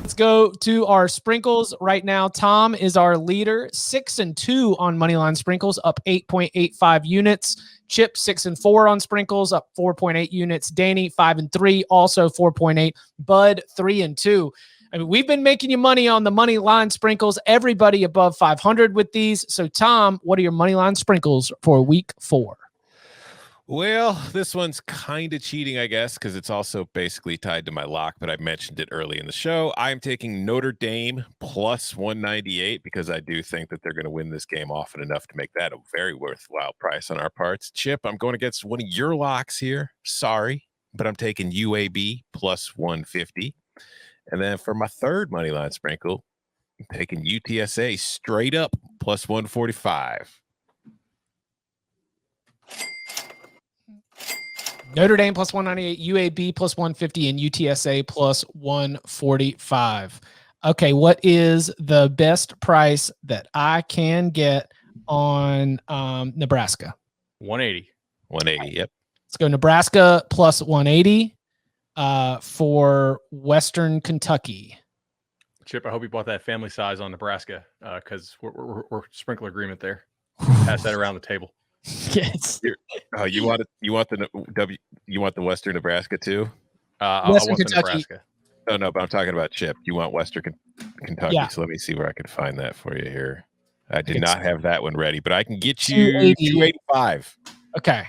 Let's go to our sprinkles right now. Tom is our leader, 6-2 on moneyline sprinkles, up 8.85 units. Chip 6-4 on sprinkles, up 4.8 units. Danny 5-3, also 4.8. Bud 3-2. I mean, we've been making you money on the money line sprinkles. Everybody above 500 with these. So, Tom, what are your money line sprinkles for week 4? Well, this one's kind of cheating, I guess, because it's also basically tied to my lock, but I mentioned it early in the show. I'm taking Notre Dame plus 198 because I do think that they're going to win this game often enough to make that a very worthwhile price on our parts. Chip, I'm going against one of your locks here. Sorry, but I'm taking UAB plus 150. And then for my third money line sprinkle, I'm taking UTSA straight up plus 145. Notre Dame plus 198, UAB plus 150, and UTSA plus 145. Okay, what is the best price that I can get on Nebraska? 180. 180, yep. Let's go Nebraska plus 180 for Western Kentucky. Chip, I hope you bought that family size on Nebraska because we're sprinkler agreement there. Pass that around the table. Yes. You want the Western Nebraska too? I want the Nebraska. Oh no, but I'm talking about Chip. You want Western Kentucky? Yeah. So let me see where I can find that for you here. I did not have that one ready, but I can get you 285. Okay.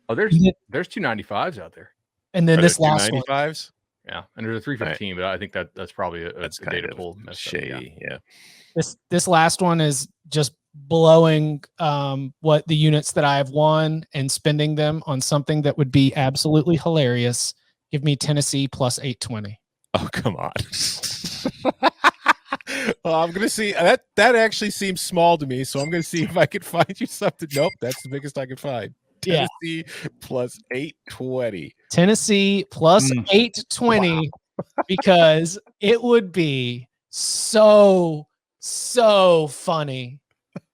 Oh, there's 295s out there. And then this last 295s. Yeah, and there's a 315, but I think that's probably a data pool. Shady, yeah. This last one is just blowing what the units that I have won and spending them on something that would be absolutely hilarious. Give me Tennessee plus 820. Oh, come on. Well, I'm going to see that actually seems small to me. So I'm going to see if I can find you something. Nope. That's the biggest I can find. Tennessee plus 820. Tennessee plus 820 because it would be so funny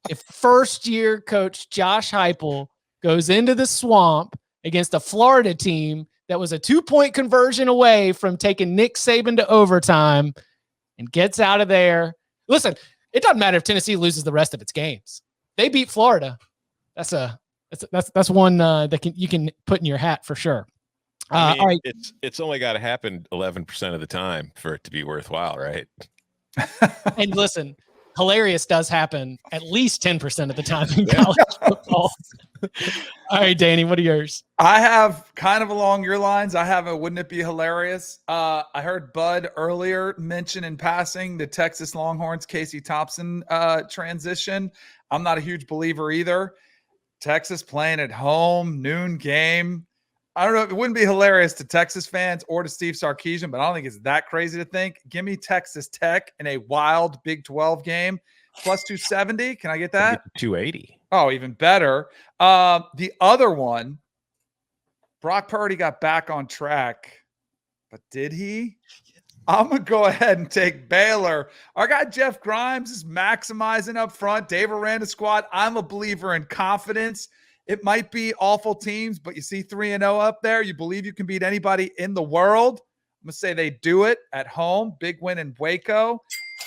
if first-year coach Josh Heupel goes into the swamp against a Florida team that was a 2-point conversion away from taking Nick Saban to overtime and gets out of there. Listen, it doesn't matter if Tennessee loses the rest of its games. They beat Florida. That's one that you can put in your hat for sure. I mean, all right. It's only got to happen 11% of the time for it to be worthwhile, right? And listen, hilarious does happen at least 10% of the time in college football. All right, Danny, what are yours? I have kind of along your lines. I have a wouldn't it be hilarious? I heard Bud earlier mention in passing the Texas Longhorns Casey Thompson transition. I'm not a huge believer either. Texas playing at home, noon game. I don't know. It wouldn't be hilarious to Texas fans or to Steve Sarkisian, but I don't think it's that crazy to think. Give me Texas Tech in a wild Big 12 game. Plus 270. Can I get that? 280. Oh, even better. The other one, Brock Purdy got back on track, but did he? I'm going to go ahead and take Baylor. Our guy Jeff Grimes is maximizing up front. Dave Aranda squad. I'm a believer in confidence. It might be awful teams, but you see 3-0 up there. You believe you can beat anybody in the world. I'm going to say they do it at home. Big win in Waco.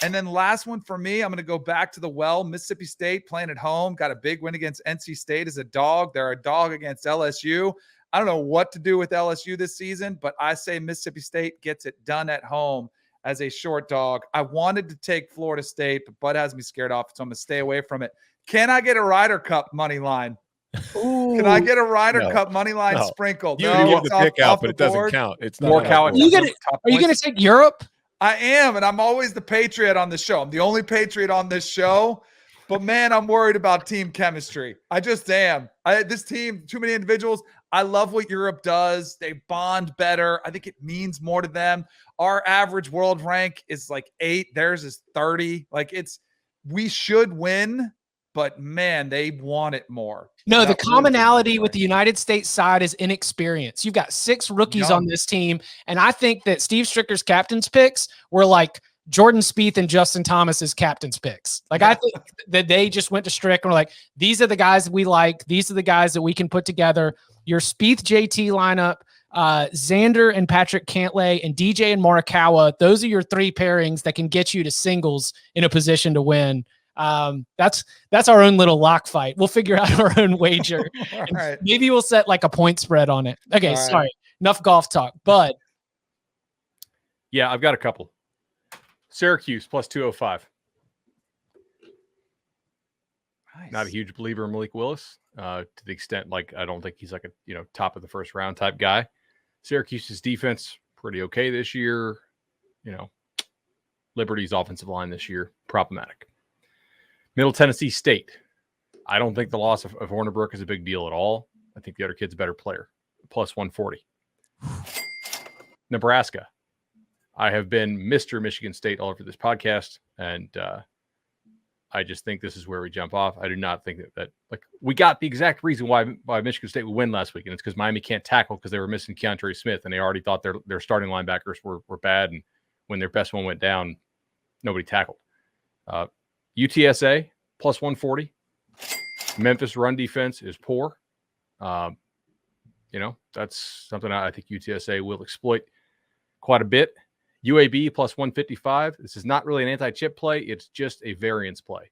And then last one for me, I'm going to go back to the well. Mississippi State playing at home. Got a big win against NC State as a dog. They're a dog against LSU. I don't know what to do with LSU this season, but I say Mississippi State gets it done at home as a short dog. I wanted to take Florida State, but Bud has me scared off, so I'm going to stay away from it. Can I get a Ryder Cup money line? Ooh, can I get a Ryder Cup money line sprinkled? You give the pick out, but it doesn't count. It's not. Are you going to take Europe? I am, and I'm always the patriot on the show. I'm the only patriot on this show. But, man, I'm worried about team chemistry. I just am. This team, too many individuals. I love what Europe does. They bond better. I think it means more to them. Our average world rank is like 8. Theirs is 30. We should win, but, man, they want it more. No, the commonality with the United States side is inexperience. You've got 6 rookies on this team, and I think that Steve Stricker's captain's picks were like Jordan Spieth and Justin Thomas's captain's picks. I think that they just went to Strick and were like, these are the guys that we like. These are the guys that we can put together. Your Spieth JT lineup Xander and Patrick Cantlay and DJ and Morikawa. Those are your 3 pairings that can get you to singles in a position to win. That's our own little lock fight. We'll figure out our own wager. All right. Maybe we'll set like a point spread on it. Okay, All right. sorry. Enough golf talk. Bud. Yeah, I've got a couple. Syracuse plus 205. Nice. Not a huge believer in Malik Willis to the extent, like, I don't think he's like a top of the first round type guy. Syracuse's defense, pretty okay this year. Liberty's offensive line this year, problematic. Middle Tennessee State. I don't think the loss of Hornibrook is a big deal at all. I think the other kid's a better player. Plus 140. Nebraska. I have been Mr. Michigan State all over this podcast, and I just think this is where we jump off. I do not think that like we got the exact reason why Michigan State would win last week, and it's because Miami can't tackle because they were missing Keontae Smith, and they already thought their starting linebackers were bad, and when their best one went down, nobody tackled. UTSA plus 140. Memphis run defense is poor. That's something I think UTSA will exploit quite a bit. UAB plus 155. This is not really an anti-chip play. It's just a variance play.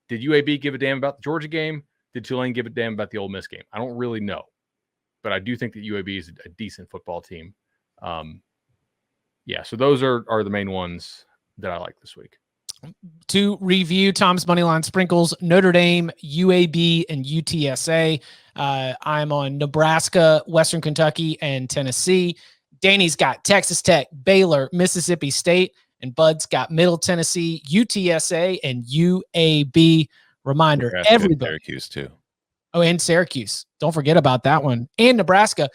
Did UAB give a damn about the Georgia game? Did Tulane give a damn about the Ole Miss game? I don't really know. But I do think that UAB is a decent football team. So those are the main ones that I like this week. To review Tom's Moneyline Sprinkles, Notre Dame, UAB, and UTSA. I'm on Nebraska, Western Kentucky, and Tennessee. Danny's got Texas Tech, Baylor, Mississippi State, and Bud's got Middle Tennessee, UTSA, and UAB. Reminder, Nebraska, everybody. Syracuse too. Oh, and Syracuse. Don't forget about that one. And Nebraska.